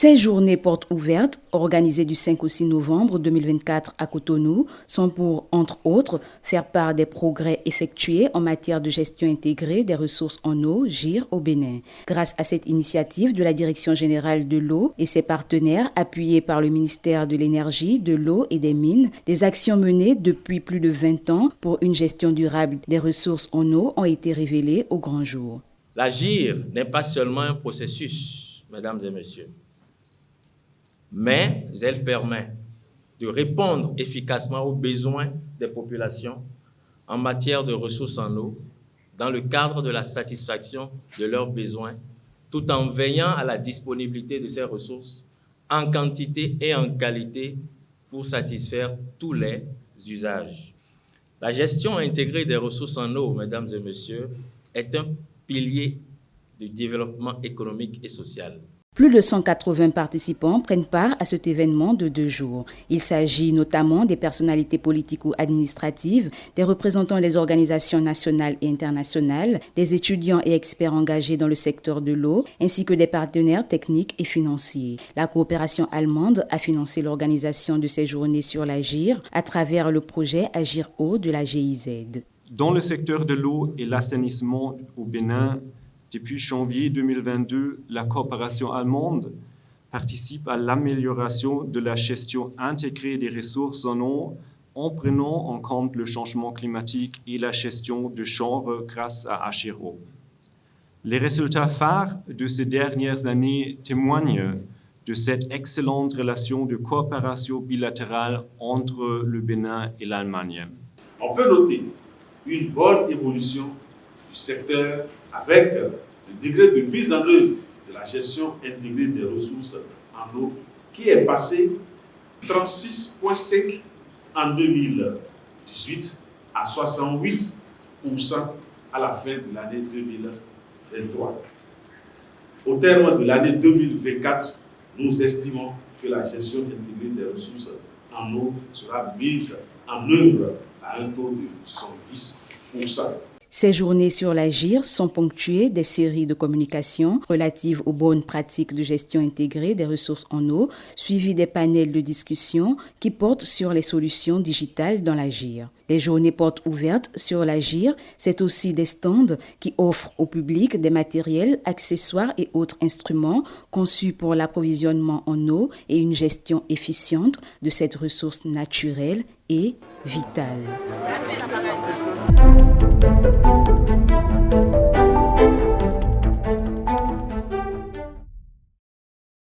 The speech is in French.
Ces journées portes ouvertes, organisées du 5 au 6 novembre 2024 à Cotonou, sont pour, entre autres, faire part des progrès effectués en matière de gestion intégrée des ressources en eau, GIR, au Bénin. Grâce à cette initiative de la Direction générale de l'eau et ses partenaires, appuyés par le ministère de l'Énergie, de l'eau et des Mines, des actions menées depuis plus de 20 ans pour une gestion durable des ressources en eau ont été révélées au grand jour. La GIR n'est pas seulement un processus, mesdames et messieurs, mais elle permet de répondre efficacement aux besoins des populations en matière de ressources en eau dans le cadre de la satisfaction de leurs besoins, tout en veillant à la disponibilité de ces ressources en quantité et en qualité pour satisfaire tous les usages. La gestion intégrée des ressources en eau, mesdames et messieurs, est un pilier du développement économique et social. Plus de 180 participants prennent part à cet événement de 2 jours. Il s'agit notamment des personnalités politiques ou administratives, des représentants des organisations nationales et internationales, des étudiants et experts engagés dans le secteur de l'eau, ainsi que des partenaires techniques et financiers. La coopération allemande a financé l'organisation de ces journées sur la GIR à travers le projet Agir Eau de la GIZ. Dans le secteur de l'eau et l'assainissement au Bénin, depuis janvier 2022, la coopération allemande participe à l'amélioration de la gestion intégrée des ressources en eau en prenant en compte le changement climatique et la gestion du genre grâce à Agir Eau. Les résultats phares de ces dernières années témoignent de cette excellente relation de coopération bilatérale entre le Bénin et l'Allemagne. On peut noter une bonne évolution du secteur avec le degré de mise en œuvre de la gestion intégrée des ressources en eau qui est passé 36,5 en 2018 à 68% à la fin de l'année 2023. Au terme de l'année 2024, nous estimons que la gestion intégrée des ressources en eau sera mise en œuvre à un taux de 70%. Ces journées sur la GIR sont ponctuées des séries de communications relatives aux bonnes pratiques de gestion intégrée des ressources en eau, suivies des panels de discussion qui portent sur les solutions digitales dans la GIR. Les journées portes ouvertes sur la GIR, c'est aussi des stands qui offrent au public des matériels, accessoires et autres instruments conçus pour l'approvisionnement en eau et une gestion efficiente de cette ressource naturelle et vitale.